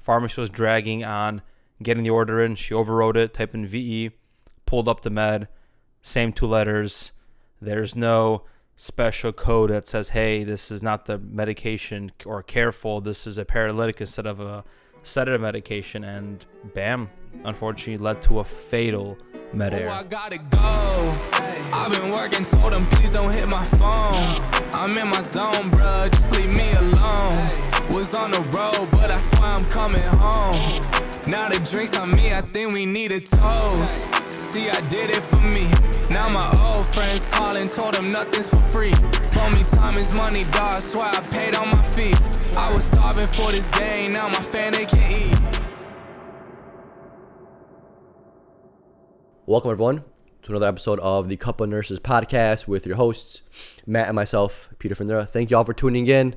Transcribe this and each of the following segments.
Pharmacy was dragging on getting the order in. She overrode it, typed in VE, pulled up the med, same 2 letters. There's no special code that says, hey, this is not the medication, or careful, this is a paralytic instead of a sedative medication, and bam, unfortunately led to a fatal med error. I gotta go. I've been working, told them please don't hit my phone. I'm in my zone, bruh, just leave me alone. Was on the road, but I swear I'm coming home. Now the drinks on me, I think we need a toast. See, I did it for me. Now my old friends calling, told them nothing's for free. Told me time is money, dog, swear I paid all my fees. I was starving for this game, now my family can eat. Welcome everyone to another episode of the Couple Nurses podcast with your hosts, Matt and myself, Peter Findera. Thank you all for tuning in.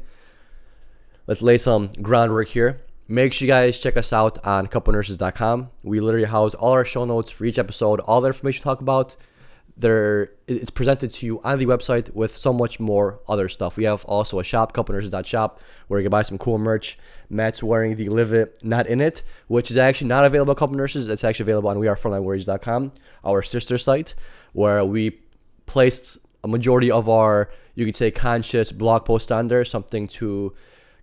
Let's lay some groundwork here. Make sure you guys check us out on couplenurses.com. We literally house all our show notes for each episode, all the information we talk about. It's presented to you on the website with so much more other stuff. We have also a shop, couplenurses.shop, where you can buy some cool merch. Matt's wearing the Live It, Not In It, which is actually not available at Couple Nurses. It's actually available on wearefrontlinewarriors.com, our sister site, where we placed a majority of our, you could say, conscious blog posts on there, something to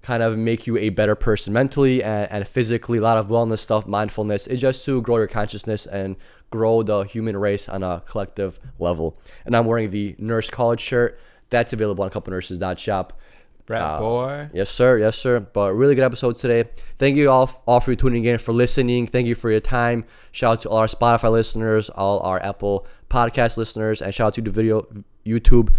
kind of make you a better person mentally and physically. A lot of wellness stuff, mindfulness. It's just to grow your consciousness and grow the human race on a collective level. And I'm wearing the Nurse College shirt. That's available on couplenurses.shop. Brat boy. Yes, sir. Yes, sir. But really good episode today. Thank you all for tuning in, for listening. Thank you for your time. Shout out to all our Spotify listeners, all our Apple podcast listeners, and shout out to the YouTube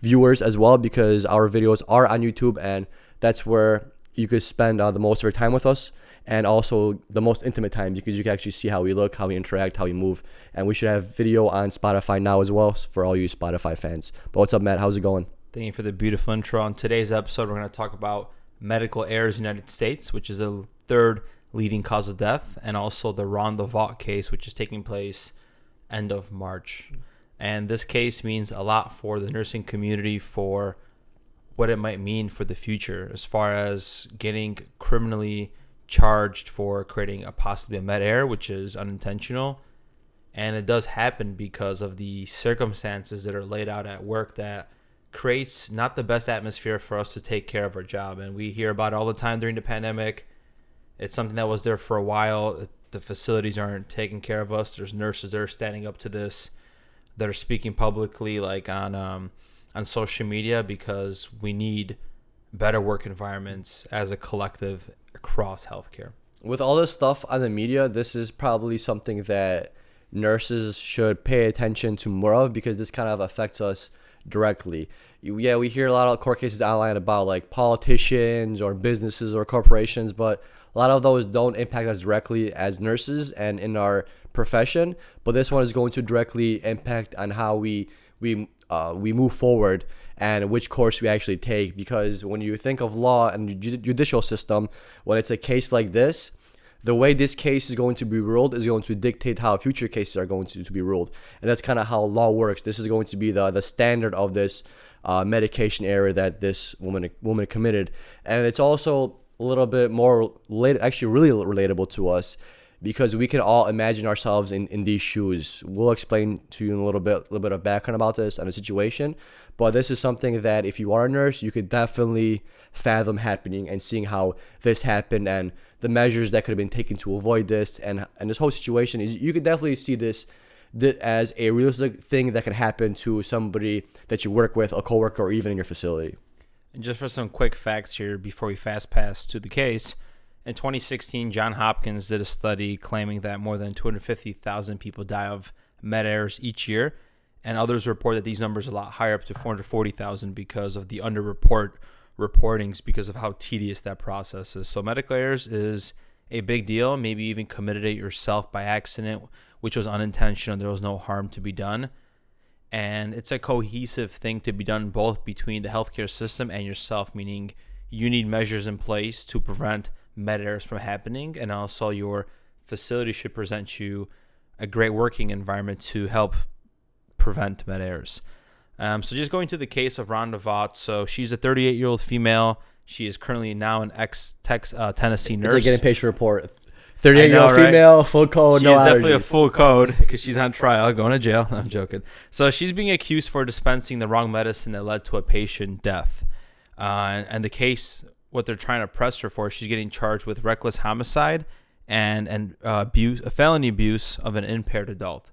viewers as well, because our videos are on YouTube, and that's where you could spend the most of your time with us, and also the most intimate time, because you can actually see how we look, how we interact, how we move. And we should have video on Spotify now as well for all you Spotify fans. But what's up, Matt? How's it going? Thank you for the beautiful intro. On today's episode, we're going to talk about medical errors in the United States, which is the third leading cause of death, and also the RaDonda Vaught case, which is taking place end of March. And this case means a lot for the nursing community, for what it might mean for the future as far as getting criminally charged for creating possibly a med error, which is unintentional. And it does happen because of the circumstances that are laid out at work that creates not the best atmosphere for us to take care of our job. And we hear about it all the time during the pandemic. It's something that was there for a while. The facilities aren't taking care of us. There's nurses that are standing up to this, that are speaking publicly, like on social media, because we need better work environments as a collective across healthcare. With all this stuff on the media, this is probably something that nurses should pay attention to more of, because this kind of affects us directly. Yeah, we hear a lot of court cases online about like politicians or businesses or corporations, but a lot of those don't impact us directly as nurses and in our profession. But this one is going to directly impact on how we move forward and which course we actually take. Because when you think of law and judicial system, when it's a case like this, the way this case is going to be ruled is going to dictate how future cases are going to be ruled. And that's kind of how law works. This is going to be the standard of this medication error that this woman committed. And it's also a little bit more actually really relatable to us, because we can all imagine ourselves in these shoes. We'll explain to you in a little bit of background about this and the situation. But this is something that if you are a nurse, you could definitely fathom happening and seeing how this happened and the measures that could have been taken to avoid this. And this whole situation is, you could definitely see this as a realistic thing that could happen to somebody that you work with, a coworker, or even in your facility. And just for some quick facts here before we fast pass to the case, in 2016, John Hopkins did a study claiming that more than 250,000 people die of med errors each year, and others report that these numbers are a lot higher, up to 440,000, because of the reportings because of how tedious that process is. So medical errors is a big deal. Maybe you even committed it yourself by accident, which was unintentional. There was no harm to be done. And it's a cohesive thing to be done both between the healthcare system and yourself, meaning you need measures in place to prevent med errors from happening, and also your facility should present you a great working environment to help prevent med errors. So just going to the case of RaDonda Vaught. So she's a 38-year-old female. She is currently now an Tennessee nurse. It's like getting patient report. 38-year-old female, full code, no allergies. She's definitely a full code because she's on trial, going to jail. No, I'm joking. So she's being accused for dispensing the wrong medicine that led to a patient death. And the case, what they're trying to press her for, she's getting charged with reckless homicide and felony abuse of an impaired adult.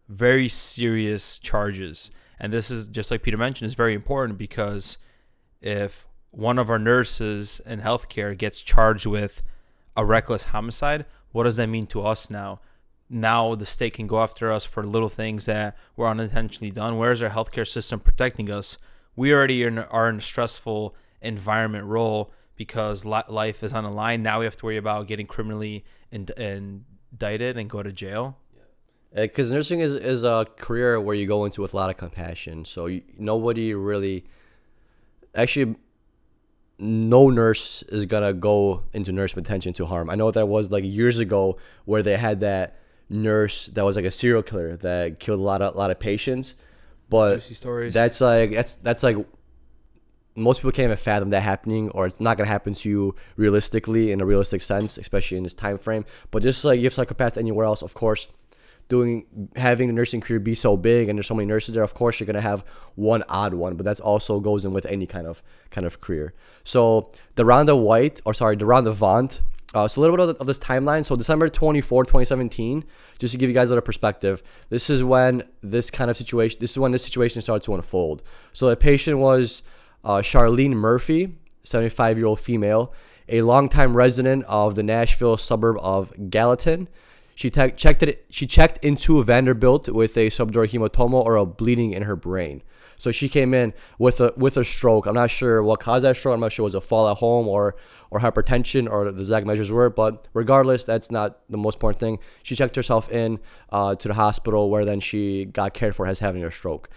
Very serious charges. And this is, just like Peter mentioned, is very important because if one of our nurses in healthcare gets charged with a reckless homicide, what does that mean to us now? Now the state can go after us for little things that were unintentionally done. Where is our healthcare system protecting us? We already are in a stressful environment role because life is on the line. Now we have to worry about getting criminally indicted and go to jail. Because nursing is a career where you go into with a lot of compassion. So nobody really, actually, no nurse is gonna go into nurse with intention to harm. I know that was like years ago where they had that nurse that was like a serial killer that killed a lot of patients. But juicy stories. That's like most people can't even fathom that happening, or it's not gonna happen to you realistically in a realistic sense, especially in this time frame. But just like you have psychopaths anywhere else, of course, having the nursing career be so big and there's so many nurses there, of course you're gonna have one odd one, but that's also goes in with any kind of career. So the RaDonda Vaught. So a little bit of this timeline. So December 24, 2017, just to give you guys a little perspective, this is when this situation started to unfold. So the patient was Charlene Murphy, 75-year-old female, a longtime resident of the Nashville suburb of Gallatin. She checked into Vanderbilt with a subdural hematoma or a bleeding in her brain. So she came in with a stroke. I'm not sure what caused that stroke. I'm not sure it was a fall at home or hypertension or the exact measures were. But regardless, that's not the most important thing. She checked herself in to the hospital where then she got cared for as having a stroke.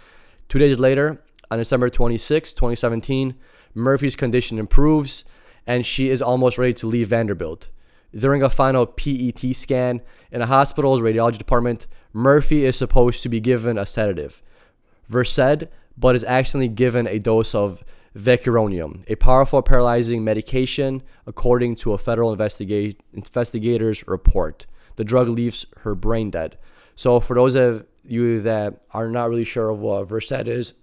2 days later, on December 26, 2017, Murphy's condition improves and she is almost ready to leave Vanderbilt. During a final PET scan in a hospital's radiology department, Murphy is supposed to be given a sedative, Versed, but is accidentally given a dose of vecuronium, a powerful paralyzing medication, according to a federal investigator's report. The drug leaves her brain dead. So for those of you that are not really sure of what Versed is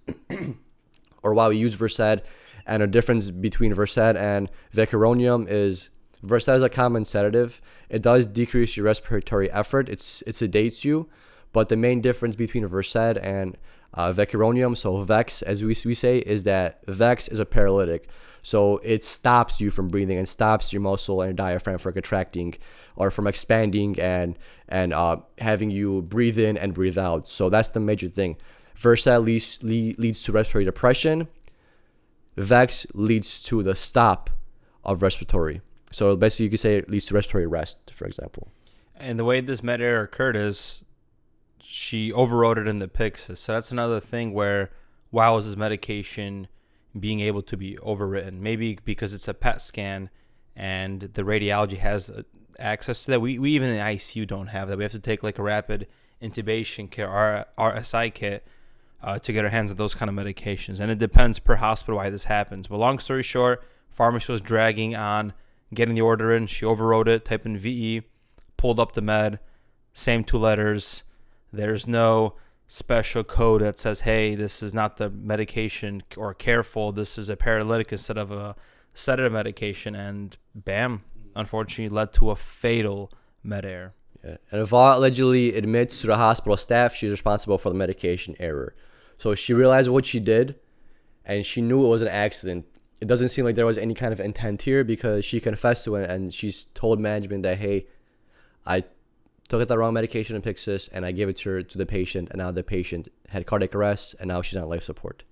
or why we use Versed, and a difference between Versed and vecuronium is Versed is a common sedative. It does decrease your respiratory effort. It sedates you. But the main difference between Versed and vecuronium, so Vex, as we say, is that Vex is a paralytic. So it stops you from breathing and stops your muscle and diaphragm from contracting or from expanding and having you breathe in and breathe out. So that's the major thing. Versed leads to respiratory depression. Vex leads to the stop of respiratory. So basically, you could say it leads to respiratory arrest, for example. And the way this med error occurred is she overrode it in the Pyxis. So that's another thing where, why was this medication being able to be overwritten? Maybe because it's a PET scan and the radiology has access to that. We even in the ICU don't have that. We have to take like a rapid intubation kit or RSI kit to get our hands on those kind of medications. And it depends per hospital why this happens. But long story short, pharmacy was dragging on getting the order in. She overrode it, typed in VE, pulled up the med, same 2 letters. There's no special code that says, hey, this is not the medication, or careful, this is a paralytic instead of a sedative medication. And bam, unfortunately led to a fatal med error. Yeah. And Vaught allegedly admits to the hospital staff she's responsible for the medication error. So she realized what she did and she knew it was an accident. It doesn't seem like there was any kind of intent here because she confessed to it and she's told management that, hey, I took the wrong medication in Pyxis and I gave it to the patient, and now the patient had cardiac arrest and now she's on life support.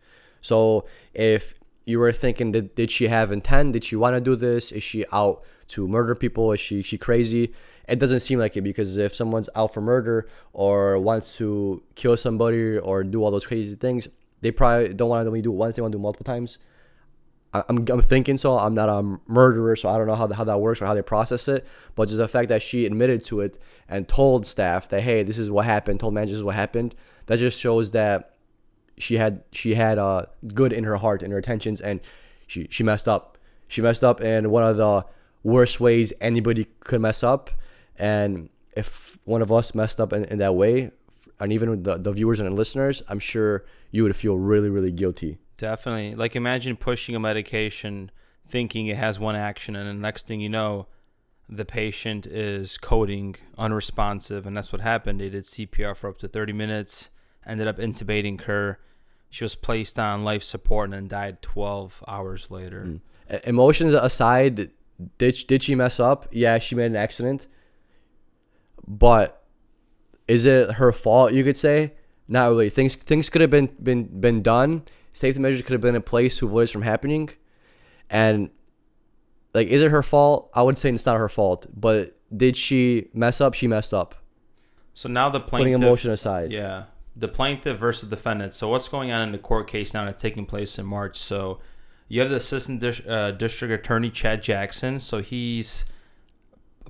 So if you were thinking, did she have intent? Did she want to do this? Is she out to murder people? Is she crazy? It doesn't seem like it, because if someone's out for murder or wants to kill somebody or do all those crazy things, they probably don't want to only do it once, they want to do it multiple times. I'm thinking so. I'm not a murderer, so I don't know how that works or how they process it. But just the fact that she admitted to it and told staff that, hey, this is what happened, told managers this is what happened, that just shows that she had good in her heart, in her intentions, and she messed up. She messed up in one of the worst ways anybody could mess up. And if one of us messed up in that way, and even the viewers and the listeners, I'm sure you would feel really, really guilty. Definitely. Like, imagine pushing a medication thinking it has one action, and the next thing you know, the patient is coding unresponsive, and that's what happened. They did CPR for up to 30 minutes, ended up intubating her. She was placed on life support and then died 12 hours later. Emotions aside, did she mess up? Yeah, she made an accident. But is it her fault, you could say? Not really. Things could have been done. Safety measures could have been in place to avoid this from happening. And like, is it her fault? I would say it's not her fault. But did she mess up? She messed up. So now the plaintiff, putting emotion aside. Yeah. The plaintiff versus the defendant. So what's going on in the court case now that's taking place in March? So you have the assistant district attorney, Chad Jackson. So he's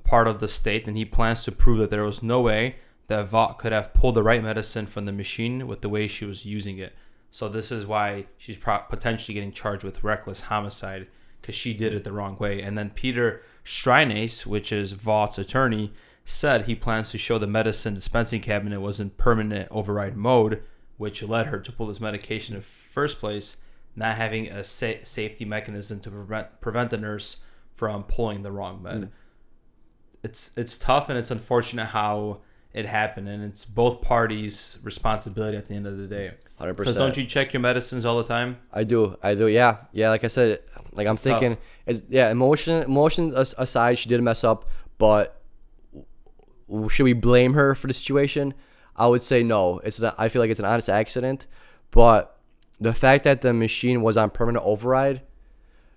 part of the state, and he plans to prove that there was no way that Vaught could have pulled the right medicine from the machine with the way she was using it. So this is why she's potentially getting charged with reckless homicide, because she did it the wrong way. And then Peter Strinace, which is Vaught's attorney, said he plans to show the medicine dispensing cabinet was in permanent override mode, which led her to pull this medication in the first place, not having a safety mechanism to prevent the nurse from pulling the wrong med. It's tough, and it's unfortunate how it happened, and it's both parties' responsibility at the end of the day. 100%. Because don't you check your medicines all the time? I do. Yeah. Like I said, like I'm thinking, emotion aside, she did mess up, but should we blame her for the situation? I would say no. I feel like it's an honest accident, but the fact that the machine was on permanent override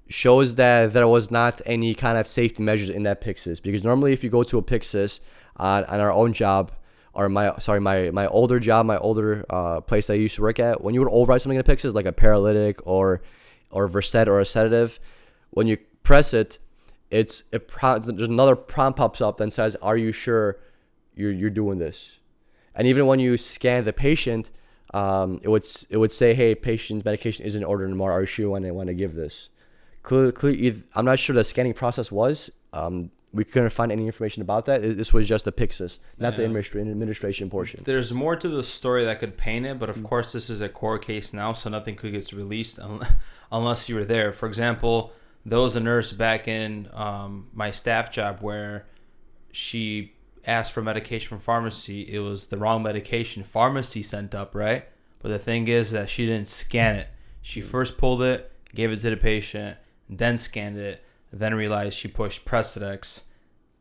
shows that there was not any kind of safety measures in that Pyxis. Because normally, if you go to a Pyxis on our own job, or my older job, my older place I used to work at, when you would override something in a Pyxis, like a paralytic or Versed or a sedative, when you press it, there's another prompt pops up that says, "Are you sure you're doing this?" And even when you scan the patient, it would say, "Hey, patient's medication isn't ordered anymore. Are you sure when they want to give this?" Clearly, I'm not sure the scanning process was. We couldn't find any information about that. This was just the Pyxis, not the administration portion. There's more to the story that could paint it, but of course this is a court case now, so nothing could get released unless you were there. For example, there was a nurse back in my staff job where she asked for medication from pharmacy. It was the wrong medication pharmacy sent up, right? But the thing is that she didn't scan it. She first pulled it, gave it to the patient, then scanned it, then realized she pushed Precedex.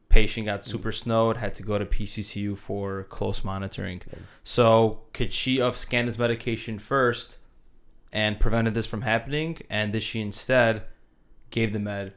Patient got super snowed, had to go to PCCU for close monitoring. So could she have scanned this medication first and prevented this from happening? And did she instead gave the med,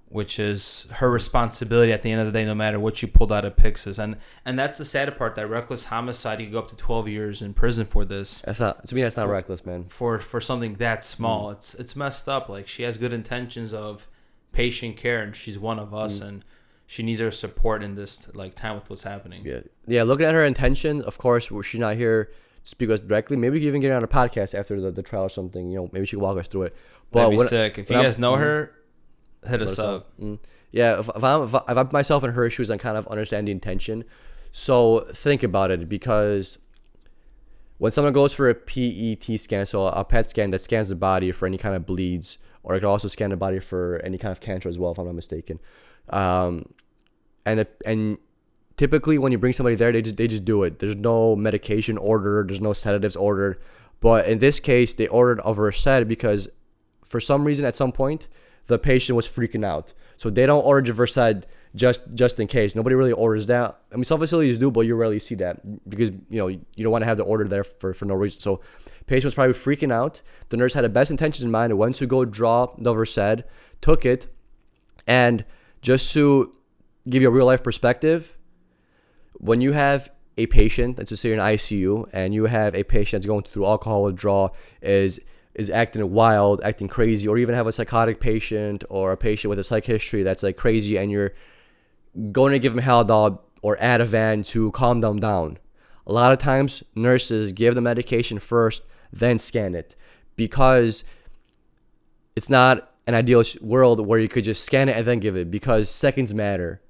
which is her responsibility at the end of the day, no matter what you pulled out of Pyxis. And that's the sad part, that reckless homicide, you could go up to 12 years in prison for this. That's not reckless, man. For something that small. It's messed up. Like, she has good intentions of patient care, and she's one of us, and she needs our support in this like time with what's happening. Yeah. Looking at her intention, of course, she's not here to speak to us directly. Maybe we can even get her on a podcast after the trial or something. Maybe she can walk us through it. But that'd be sick. If you guys know her, hit us up. Yeah, if I'm myself in her shoes, I kind of understand the intention. So think about it, because when someone goes for a PET scan, so a PET scan that scans the body for any kind of bleeds, or it can also scan the body for any kind of cancer as well, if I'm not mistaken. And typically when you bring somebody there, they just do it. There's no medication ordered. There's no sedatives ordered. But in this case, they ordered a Versed because for some reason at some point the patient was freaking out. So they don't order Versed just in case. Nobody really orders that. I mean, some facilities do, but you rarely see that because you don't want to have the order there for no reason. So patient was probably freaking out. The nurse had the best intentions in mind and went to go draw the Versed, took it, and just to give you a real life perspective, when you have a patient, let's just say you're in ICU, and you have a patient that's going through alcohol withdrawal, is acting wild, acting crazy, or even have a psychotic patient or a patient with a psych history that's like crazy, and you're going to give them Haldol or Ativan to calm them down. A lot of times, nurses give the medication first, then scan it, because it's not an ideal world where you could just scan it and then give it, because seconds matter.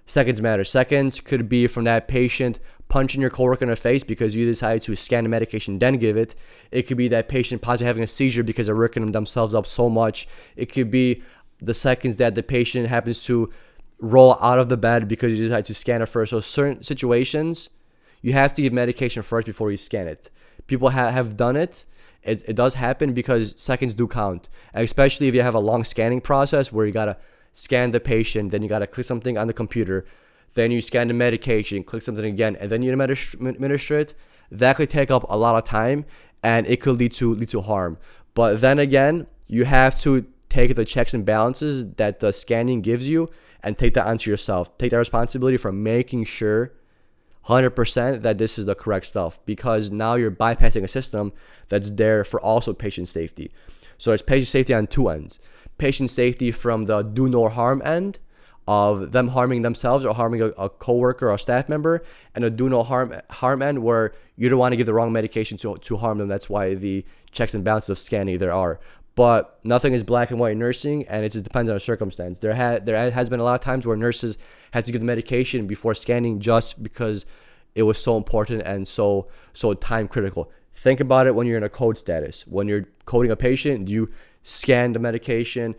Seconds could be from that patient punching your coworker in the face because you decided to scan the medication then give it. It could be that patient possibly having a seizure because they're working themselves up so much. It could be the seconds that the patient happens to roll out of the bed because you decide to scan it first. So certain situations, you have to give medication first before you scan it. People have done it. It does happen because seconds do count, and especially if you have a long scanning process where you gotta scan the patient, then you gotta click something on the computer, then you scan the medication, click something again, and then you administer it. That could take up a lot of time, and it could lead to harm. But then again, you have to take the checks and balances that the scanning gives you and take that onto yourself. Take that responsibility for making sure 100% that this is the correct stuff, because now you're bypassing a system that's there for also patient safety. So there's patient safety on two ends. Patient safety from the do no harm end of them harming themselves or harming a coworker or a staff member, and a do no harm end where you don't want to give the wrong medication to harm them. That's why the checks and balances of scanning there are. But nothing is black and white in nursing, and it just depends on the circumstance. There has been a lot of times where nurses had to give the medication before scanning just because it was so important and so time critical. Think about it when you're in a code status. When you're coding a patient, do you scan the medication,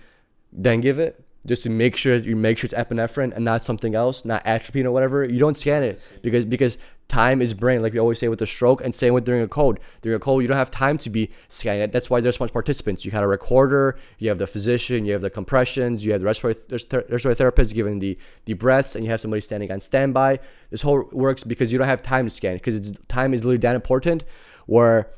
then give it? Just to make sure it's epinephrine and not something else, not atropine or whatever. You don't scan it because time is brain, like we always say with the stroke, and same with during a code. During a code, you don't have time to be scanning it. That's why there's so much participants. You have a recorder, you have the physician, you have the compressions, you have the respiratory therapist giving the breaths, and you have somebody standing on standby. This whole works because you don't have time to scan, because time is literally that important, where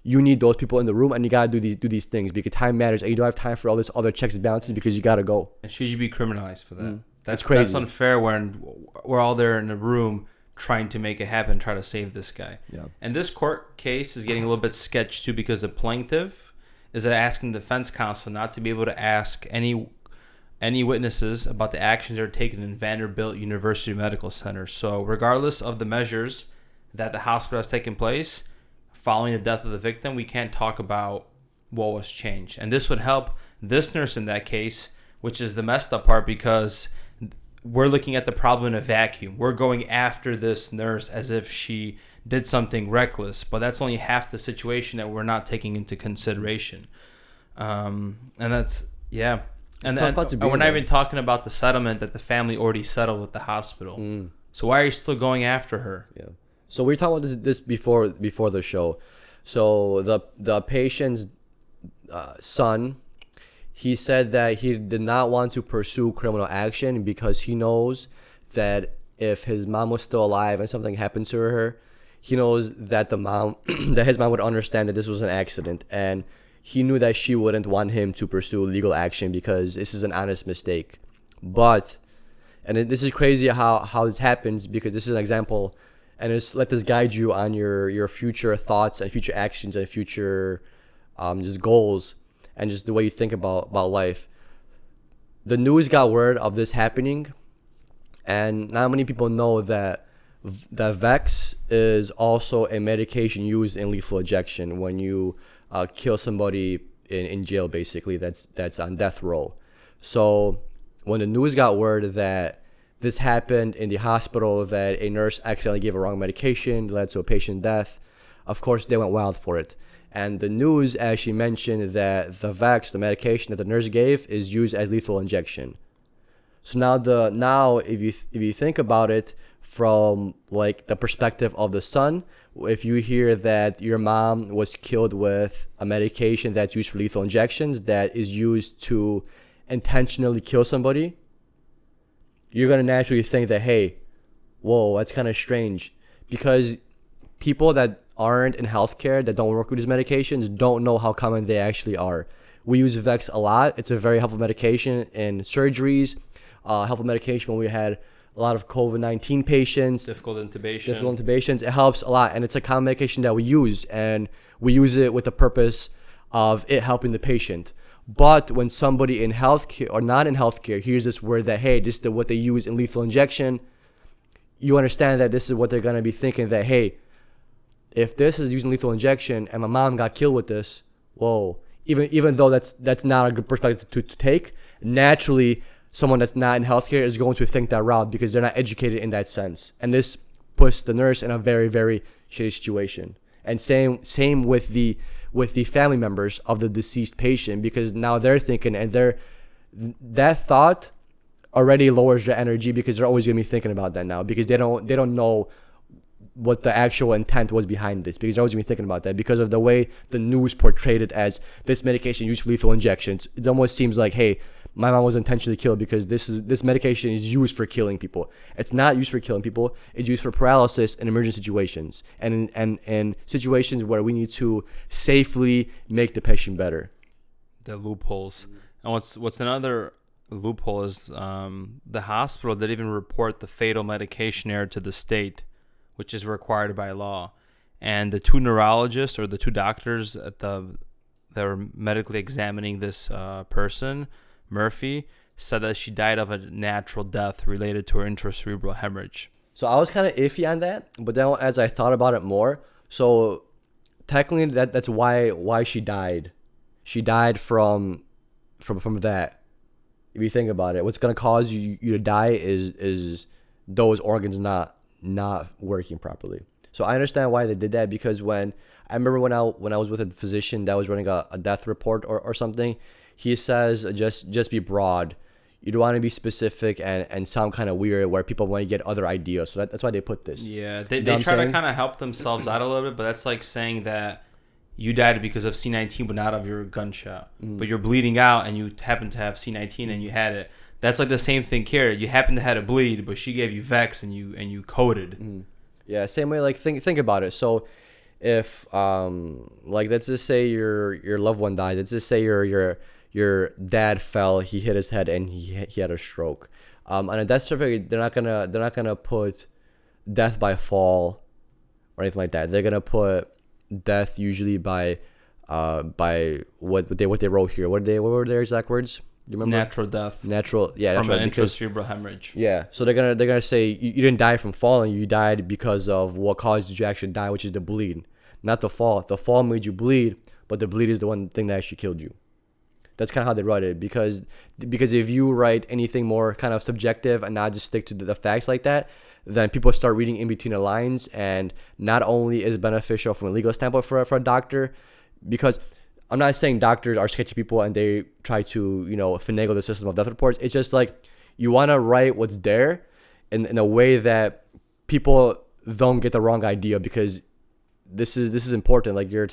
you need those people in the room, and you gotta do these things because time matters, and you don't have time for all this other checks and balances because you gotta go. And should you be criminalized for that? That's crazy. That's unfair when we're all there in the room trying to make it happen, try to save this guy. Yeah. And this court case is getting a little bit sketched too, because the plaintiff is asking the defense counsel not to be able to ask any witnesses about the actions that are taken in Vanderbilt University Medical Center. So regardless of the measures that the hospital has taken place following the death of the victim, we can't talk about what was changed. And this would help this nurse in that case, which is the messed up part, because we're looking at the problem in a vacuum. We're going after this nurse as if she did something reckless, but that's only half the situation that we're not taking into consideration. And that's, yeah. And we're not even talking about the settlement that the family already settled with the hospital. So why are you still going after her? Yeah. So we were talking about this before the show. So the patient's son, he said that he did not want to pursue criminal action because he knows that if his mom was still alive and something happened to her, he knows that that his mom would understand that this was an accident, and he knew that she wouldn't want him to pursue legal action because this is an honest mistake. But, and this is crazy how this happens, because this is an example, and just let this guide you on your future thoughts and future actions and future just goals, and just the way you think about life. The news got word of this happening, and not many people know that Vex is also a medication used in lethal injection when you kill somebody in jail, basically, that's on death row. So when the news got word that this happened in the hospital, that a nurse accidentally gave a wrong medication, led to a patient death, of course they went wild for it. And the news actually mentioned that the Vex, the medication that the nurse gave, is used as lethal injection. So now if you think about it from like the perspective of the son, if you hear that your mom was killed with a medication that's used for lethal injections that is used to intentionally kill somebody, you're gonna naturally think that, hey, whoa, that's kind of strange, because people that aren't in healthcare, that don't work with these medications, don't know how common they actually are. We use Vex a lot. It's a very helpful medication in surgeries, helpful medication when we had a lot of COVID-19 patients. Difficult intubations. It helps a lot, and it's a common medication that we use, and we use it with the purpose of it helping the patient. But when somebody in healthcare or not in healthcare hears this word that, hey, this is what they use in lethal injection, you understand that this is what they're going to be thinking, that, hey, if this is using lethal injection and my mom got killed with this, whoa, even though that's not a good perspective to take. Naturally, someone that's not in healthcare is going to think that route because they're not educated in that sense, and this puts the nurse in a very, very shitty situation. And same with the family members of the deceased patient, because now they're thinking, and that thought already lowers their energy because they're always going to be thinking about that now, because they don't know what the actual intent was behind this, because they're always going to be thinking about that because of the way the news portrayed it as this medication used for lethal injections. It almost seems like, hey, my mom was intentionally killed because this medication is used for killing people. It's not used for killing people. It's used for paralysis in emergent situations and in situations where we need to safely make the patient better. The loopholes. And what's another loophole is the hospital didn't even report the fatal medication error to the state, which is required by law. And the two neurologists, or the two doctors that were medically examining this person, Murphy, said that she died of a natural death related to her intracerebral hemorrhage. So I was kind of iffy on that, but then as I thought about it more, so technically that's why she died. She died from that. If you think about it, what's gonna cause you to die is those organs not working properly. So I understand why they did that, because when I was with a physician that was running a death report or something, he says just be broad. You don't want to be specific and sound kind of weird where people want to get other ideas. So that's why they put this. Yeah, they try to kind of help themselves out a little bit, but that's like saying that you died because of C-19 but not of your gunshot. But you're bleeding out and you happen to have C-19 and you had it. That's like the same thing here. You happen to have a bleed, but she gave you Vex and you coded. Yeah, same way. Like think about it. So if like let's just say your loved one died. Let's just say your dad fell, he hit his head, and he had a stroke. On a death certificate, they're not gonna put death by fall or anything like that. They're gonna put death usually by what they wrote here. What were their exact words? Do you remember? Natural death. Natural, yeah, from that's right, an intracerebral hemorrhage. Yeah, so they're gonna say you didn't die from falling. You died because of what caused you to actually die, which is the bleed, not the fall. The fall made you bleed, but the bleed is the one thing that actually killed you. That's kind of how they write it, because if you write anything more kind of subjective and not just stick to the facts like that, then people start reading in between the lines, and not only is it beneficial from a legal standpoint for a doctor, because I'm not saying doctors are sketchy people and they try to, finagle the system of death reports. It's just like you want to write what's there in a way that people don't get the wrong idea, because this is important. Like you're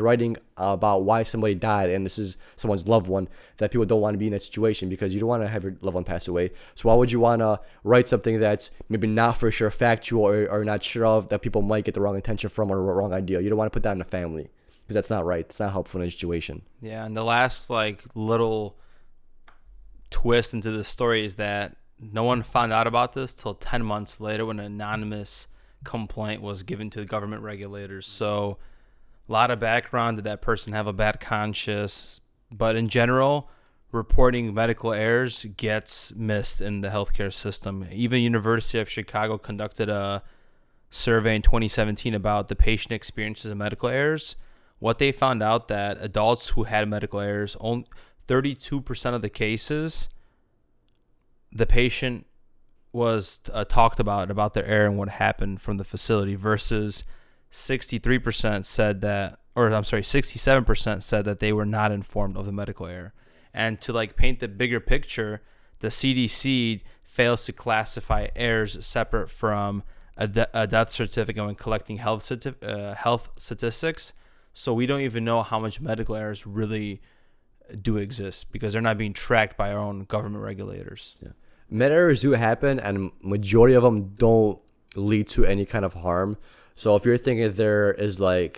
writing about why somebody died, and this is someone's loved one, that people don't want to be in that situation, because you don't want to have your loved one pass away. So why would you want to write something that's maybe not for sure factual or not sure of, that people might get the wrong intention from or a wrong idea? You don't want to put that in a family, because that's not right. It's not helpful in a situation. Yeah, and the last little twist into the story is that no one found out about this till 10 months later, when an anonymous complaint was given to the government regulators. So a lot of background. Did that person have a bad conscience? But in general, reporting medical errors gets missed in the healthcare system. Even University of Chicago conducted a survey in 2017 about the patient experiences of medical errors. What they found out that adults who had medical errors, only 32% of the cases, the patient was talked about their error and what happened from the facility, versus 67% said that they were not informed of the medical error. And to paint the bigger picture, the CDC fails to classify errors separate from a death certificate when collecting health statistics. So we don't even know how much medical errors really do exist, because they're not being tracked by our own government regulators. Yeah. Med errors do happen, and majority of them don't lead to any kind of harm. So if you're thinking there is 1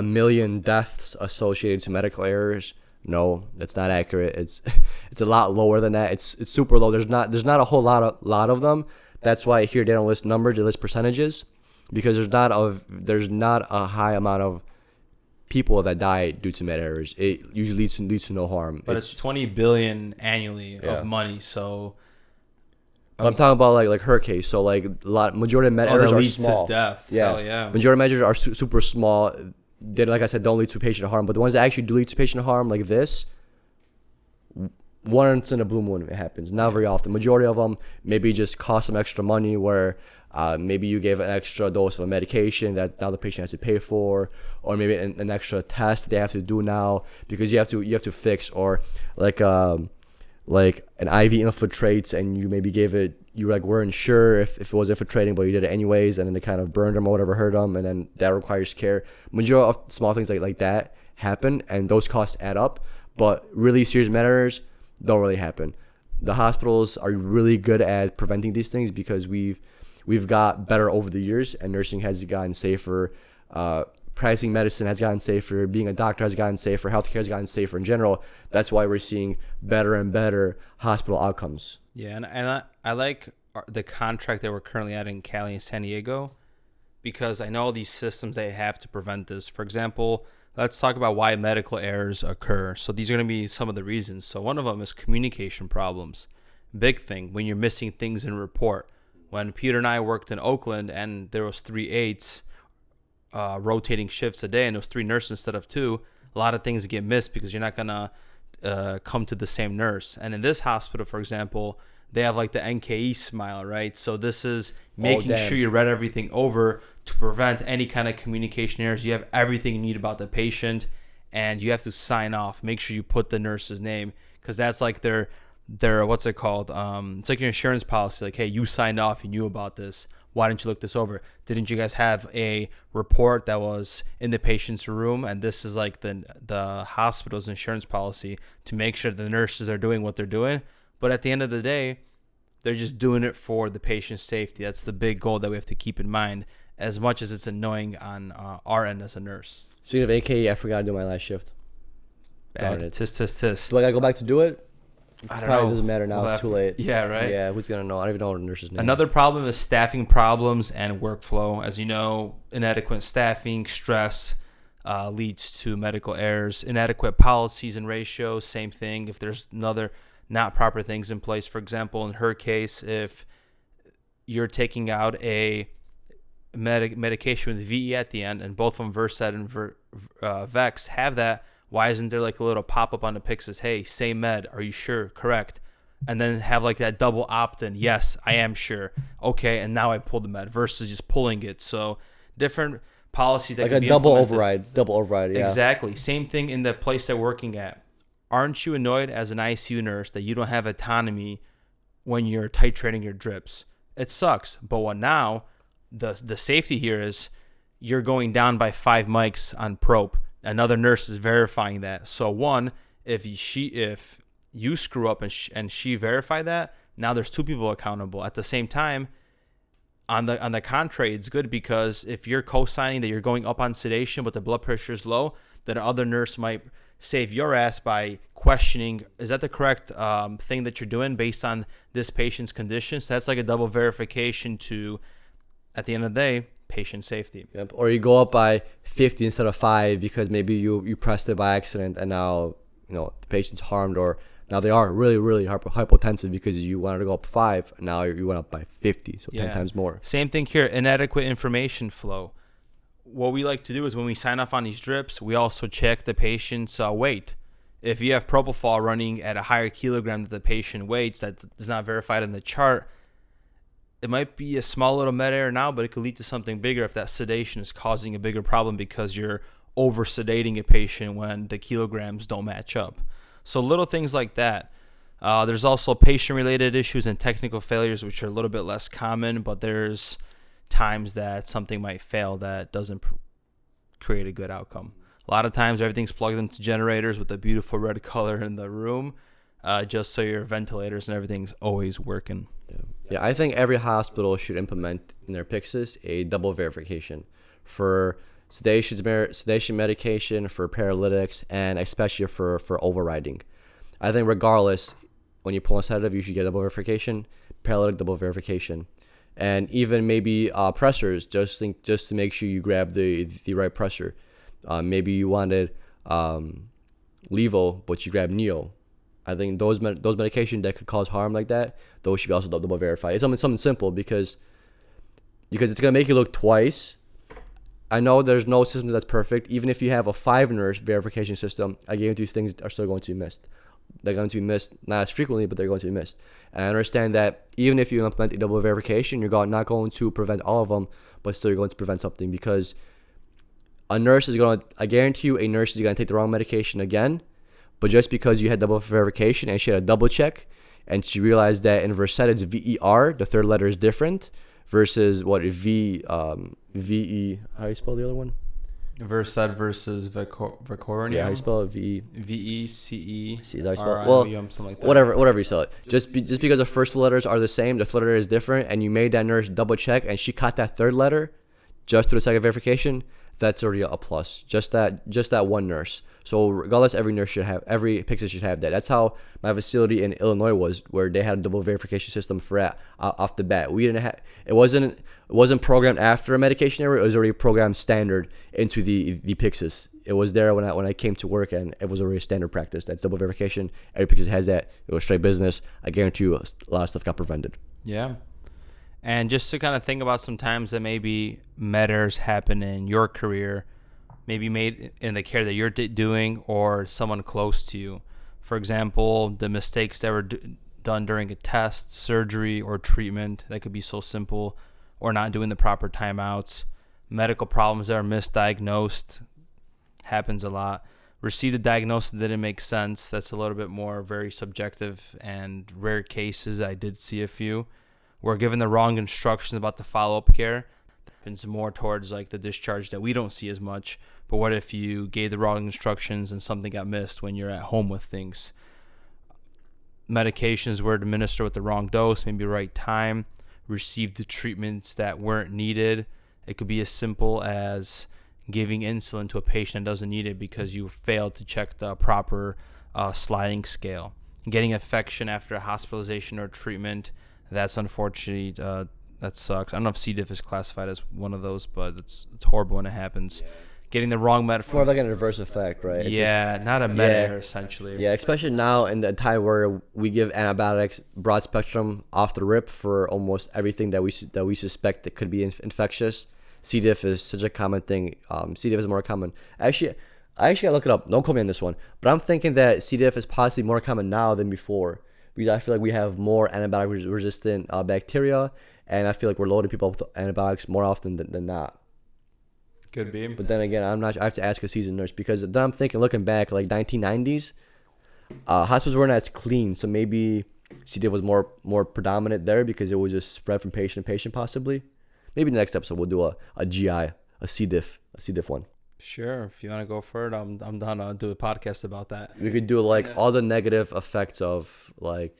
million deaths associated to medical errors, no, that's not accurate. It's a lot lower than that. It's super low. There's not a whole lot of them. That's why here they don't list numbers, they list percentages, because there's not a high amount of people that die due to med errors. It usually leads to no harm. But it's 20 billion annually of money. So I'm talking about like her case. So majority of med errors are small. To death. Yeah, Hell yeah. Majority of measures are super small. like I said, don't lead to patient harm. But the ones that actually do lead to patient harm, like this, once in a blue moon it happens. Not very often. Majority of them maybe just cost some extra money, where maybe you gave an extra dose of a medication that now the patient has to pay for, or maybe an extra test they have to do now because you have to fix, or like an IV infiltrates, and you maybe gave it, you like weren't sure if it was infiltrating, but you did it anyways, and then it kind of burned them or whatever, hurt them, and then that requires care. Majority of small things like that happen, and those costs add up. But really serious matters don't really happen. The hospitals are really good at preventing these things because we've got better over the years, and nursing has gotten safer. Practicing medicine has gotten safer. Being a doctor has gotten safer. Healthcare has gotten safer in general. That's why we're seeing better and better hospital outcomes. Yeah, and I like the contract that we're currently at in Cali and San Diego, because I know all these systems they have to prevent this. For example, let's talk about why medical errors occur. So these are going to be some of the reasons. So one of them is communication problems. Big thing, when you're missing things in a report. When Peter and I worked in Oakland and there was 3 aides rotating shifts a day, and there was 3 nurses instead of 2, a lot of things get missed because you're not going to come to the same nurse. And in this hospital, for example, they have like the NKE smile, right? So this is making sure you read everything over to prevent any kind of communication errors. You have everything you need about the patient, and you have to sign off. Make sure you put the nurse's name, because that's like their what's it called? It's like your insurance policy. Like, hey, you signed off, you knew about this. Why didn't you look this over? Didn't you guys have a report that was in the patient's room? And this is like the hospital's insurance policy to make sure the nurses are doing what they're doing. But at the end of the day, they're just doing it for the patient's safety. That's the big goal that we have to keep in mind, as much as it's annoying on our end as a nurse. Speaking of AKE, I forgot to do my last shift. Darn it. Tis. Do I gotta go back to do it? I don't Probably know. doesn't matter now. It's too late. Yeah, right? Yeah, who's gonna know? I don't even know the nurse's name. Another problem is staffing problems and workflow. As you know, inadequate staffing, stress leads to medical errors. Inadequate policies and ratios, same thing. If there's not proper things in place. For example, in her case, if you're taking out a medication with VE at the end, and both of them, Versed and Vex, have that, why isn't there like a little pop-up on the pic says, hey, same med, are you sure? Correct. And then have like that double opt-in. Yes, I am sure. Okay, and now I pulled the med versus just pulling it. So different policies that like can a be double implemented. override. Yeah. Exactly. Same thing in the place they're working at. Aren't you annoyed as an ICU nurse that you don't have autonomy when you're titrating your drips? It sucks. But what now, the safety here is you're going down by 5 mics on probe. Another nurse is verifying that. So one, if you screw up and she verify that, now there's 2 people accountable. At the same time, on the contrary, it's good, because if you're co-signing that you're going up on sedation but the blood pressure is low, then another nurse might save your ass by questioning, is that the correct thing that you're doing based on this patient's condition? So that's like a double verification to, at the end of the day, patient safety. Yep. Or you go up by 50 instead of 5 because maybe you pressed it by accident, and now the patient's harmed, or now they are really, really hypotensive because you wanted to go up 5, and now you went up by 50, so 10 times more. Same thing here, inadequate information flow. What we like to do is when we sign off on these drips, we also check the patient's weight. If you have propofol running at a higher kilogram than the patient weights that is not verified in the chart, it might be a small little med error now, but it could lead to something bigger if that sedation is causing a bigger problem because you're over sedating a patient when the kilograms don't match up. So little things like that. There's also patient-related issues and technical failures, which are a little bit less common, but there's times that something might fail that doesn't create a good outcome. A lot of times everything's plugged into generators with a beautiful red color in the room, just so your ventilators and everything's always working. Yeah, I think every hospital should implement in their PICSs a double verification for sedation medication, for paralytics, and especially for overriding. I think regardless, when you pull a sedative, you should get double verification, paralytic double verification, and even maybe pressors, just to make sure you grab the right pressure. Maybe you wanted Levo, but you grab Neo. I think those medications that could cause harm like that, those should be also double verified. It's something simple because it's gonna make you look twice I know there's no system that's perfect. Even if you have a 5-nurse verification system, I guarantee things are still going to be missed. They're going to be missed, not as frequently, but they're going to be missed. And I understand that even if you implement a double verification, you're not going to prevent all of them, but still you're going to prevent something, because a nurse is going to, I guarantee you, a nurse is going to take the wrong medication again. But just because you had double verification and she had a double check and she realized that in Versed it's VER, the third letter is different, versus what VE, how do you spell the other one? Versed versus Vecorium. Yeah, how do you spell it? VECE. See, how you spell it? Well, something like that. whatever you spell it. Just because the first letters are the same, the third letter is different, and you made that nurse double check and she caught that third letter just through the second verification, that's already a plus. Just that one nurse. So regardless, every Pyxis should have that. That's how my facility in Illinois was, where they had a double verification system for off the bat. We didn't have it wasn't programmed after a medication error. It was already programmed standard into the Pyxis. It was there when I came to work, and it was already standard practice. That's double verification. Every Pyxis has that. It was straight business. I guarantee you, a lot of stuff got prevented. Yeah. And just to kind of think about some times that maybe med errors happen in your career, maybe made in the care that you're doing or someone close to you. For example, the mistakes that were done during a test, surgery, or treatment, that could be so simple, or not doing the proper timeouts. Medical problems that are misdiagnosed, happens a lot. Received a diagnosis that didn't make sense, that's a little bit more very subjective, and rare cases, I did see a few. We're given the wrong instructions about the follow-up care. Happens more towards like the discharge that we don't see as much. But what if you gave the wrong instructions and something got missed when you're at home with things? Medications were administered with the wrong dose, maybe right time. Received the treatments that weren't needed. It could be as simple as giving insulin to a patient that doesn't need it because you failed to check the proper sliding scale. Getting infection after a hospitalization or treatment. That's unfortunately, that sucks. I don't know if C. diff is classified as one of those, but it's horrible when it happens. Getting the wrong med. More of like an adverse effect, right? It's not a med error, essentially. Yeah, especially now in the time where we give antibiotics broad spectrum off the rip for almost everything that we suspect that could be infectious. C. diff is such a common thing. C. diff is more common. Actually, I gotta look it up. Don't quote me on this one, but I'm thinking that C. diff is possibly more common now than before. Because I feel like we have more antibiotic resistant bacteria, and I feel like we're loading people up with antibiotics more often than not. Could be. But then again, I'm not. I have to ask a seasoned nurse, because then I'm thinking, looking back, like 1990s, hospitals weren't as clean, so maybe C. diff was more predominant there because it would just spread from patient to patient, possibly. Maybe in the next episode we'll do a GI, a C. diff one. Sure, if you want to go for it, I'm down. I'll do a podcast about that. We could do like all the negative effects of like,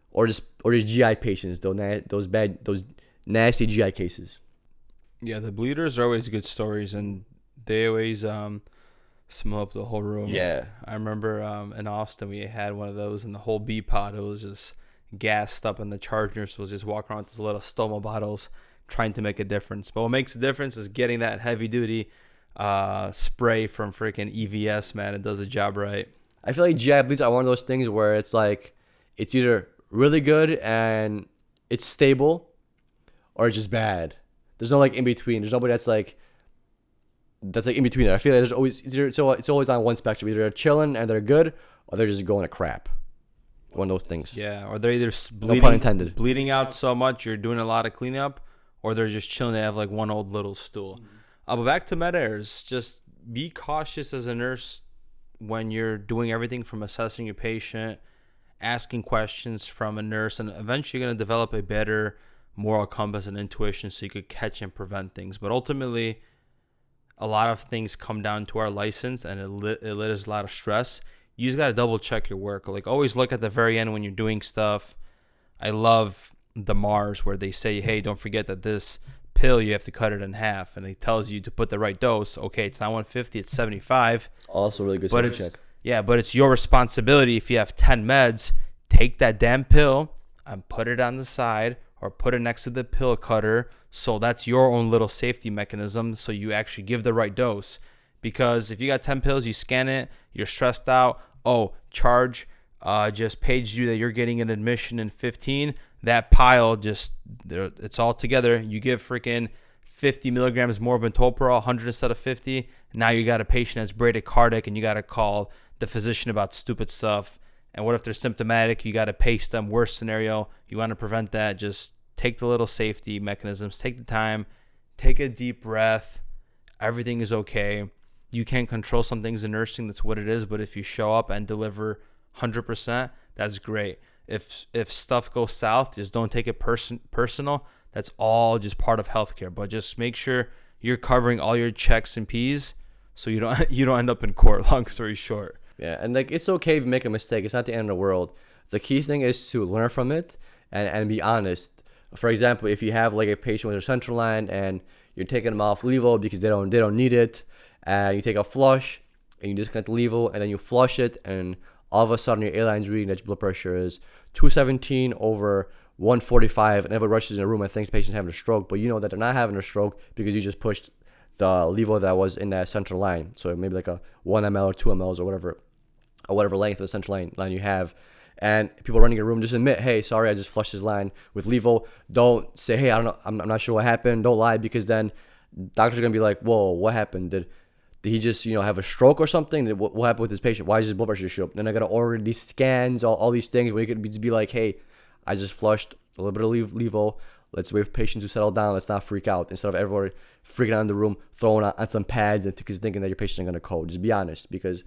or just GI patients, those nasty GI cases. Yeah, the bleeders are always good stories, and they always smell up the whole room. Yeah, I remember in Austin we had one of those, and the whole B pod, it was just gassed up, and the charge nurse was just walking around with those little stoma bottles trying to make a difference. But what makes a difference is getting that heavy duty spray from freaking EVS, man. It does the job right. I feel like GI bleeds are one of those things where it's like it's either really good and it's stable, or it's just bad. There's no like in between. There's nobody that's like in between there. I feel like there's always it's always on one spectrum. Either they're chilling and they're good, or they're just going to crap. One of those things. Yeah, or they're either no pun intended, bleeding out so much you're doing a lot of cleanup, or they're just chilling. They have like one old little stool. But back to med errors. Just be cautious as a nurse when you're doing everything from assessing your patient, asking questions from a nurse, and eventually you're going to develop a better moral compass and intuition so you could catch and prevent things. But ultimately, a lot of things come down to our license, and it litters a lot of stress. You just got to double check your work. Like, always look at the very end when you're doing stuff. I love the Mars where they say, hey, don't forget that this pill, you have to cut it in half, and it tells you to put the right dose. Okay, it's not 150, it's 75. Also really good check. Yeah, but it's your responsibility. If you have 10 meds, take that damn pill and put it on the side, or put it next to the pill cutter. So that's your own little safety mechanism, so you actually give the right dose. Because if you got 10 pills, you scan it, you're stressed out. Oh, charge just paged you that you're getting an admission in 15. That pile it's all together. You give freaking 50 milligrams more of metoprolol, 100 instead of 50. Now you got a patient that's bradycardic and you got to call the physician about stupid stuff. And what if they're symptomatic? You got to pace them. Worst scenario, you want to prevent that. Just take the little safety mechanisms. Take the time. Take a deep breath. Everything is okay. You can't control some things in nursing. That's what it is. But if you show up and deliver 100%, that's great. If stuff goes south, just don't take it personal. That's all just part of healthcare. But just make sure you're covering all your checks and P's so you don't end up in court. Long story short. Yeah, and like it's okay if you make a mistake. It's not the end of the world. The key thing is to learn from it and be honest. For example, if you have like a patient with a central line and you're taking them off levo because they don't need it, and you take a flush and you disconnect the levo and then you flush it, and all of a sudden your A-line's reading that your blood pressure is 217 over 145, and everybody rushes in a room and thinks the patient's having a stroke, but you know that they're not having a stroke because you just pushed the levo that was in that central line. So maybe like a 1 ml or 2 mLs or whatever length of the central line you have. And people running a room, just admit, hey, sorry, I just flushed his line with levo. Don't say, hey, I don't know, I'm not sure what happened. Don't lie, because then doctors are gonna be like, whoa, what happened? Did he just have a stroke or something? What happened with his patient? Why is his blood pressure shoot up? Then I gotta order these scans, all these things where you could just be like, hey, I just flushed a little bit of levo. Let's wait for patients to settle down. Let's not freak out. Instead of everybody freaking out in the room, throwing on some pads and thinking that your patient is going to code. Just be honest, because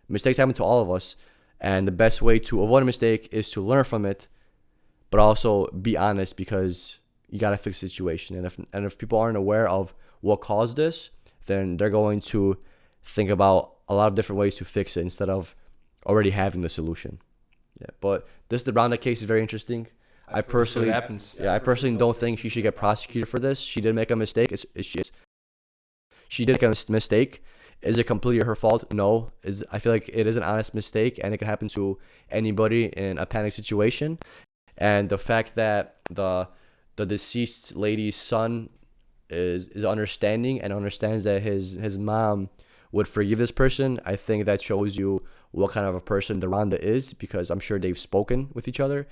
mistakes happen to all of us. And the best way to avoid a mistake is to learn from it, but also be honest, because you got to fix the situation. And if people aren't aware of what caused this, then they're going to think about a lot of different ways to fix it instead of already having the solution. Yeah, but the RaDonda case is very interesting. I personally don't think she should get prosecuted for this. She did make a mistake. She did make a mistake. Is it completely her fault? No. I feel like it is an honest mistake, and it could happen to anybody in a panic situation. And the fact that the deceased lady's son is understanding and understands that his mom would forgive this person, I think that shows you what kind of a person the RaDonda is, because I'm sure they've spoken with each other.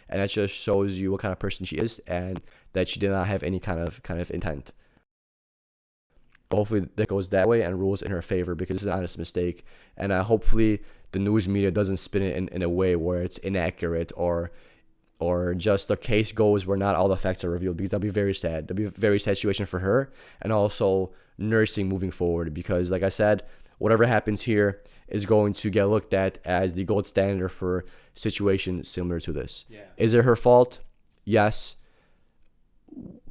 And that just shows you what kind of person she is, and that she did not have any kind of intent. Hopefully that goes that way and rules in her favor, because it's an honest mistake. And hopefully the news media doesn't spin it in a way where it's inaccurate or just the case goes where not all the facts are revealed, because that'd be very sad. That'd be a very sad situation for her, and also nursing moving forward, because like I said, whatever happens here is going to get looked at as the gold standard for situations similar to this. Yeah. Is it her fault? Yes.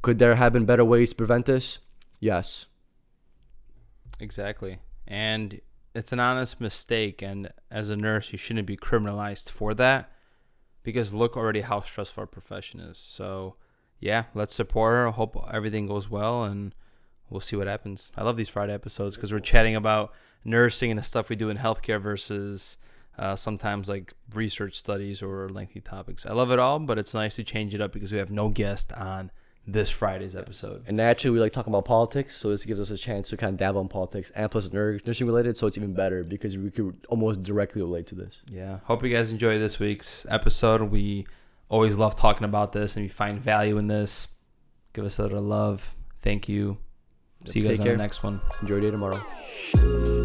Could there have been better ways to prevent this? Yes. Exactly. And it's an honest mistake, and as a nurse, you shouldn't be criminalized for that, because look already how stressful our profession is. So, yeah, let's support her. Hope everything goes well, and we'll see what happens. I love these Friday episodes because we're chatting about nursing and the stuff we do in healthcare versus sometimes like research studies or lengthy topics. I love it all, but it's nice to change it up because we have no guest on this Friday's episode. And naturally, we like talking about politics, so this gives us a chance to kind of dabble in politics, and plus it's nursing related, so it's even better because we could almost directly relate to this. Yeah. Hope you guys enjoy this week's episode. We always love talking about this, and if you find value in this, give us a little love. Thank you. See you guys on the next one. Enjoy your day tomorrow.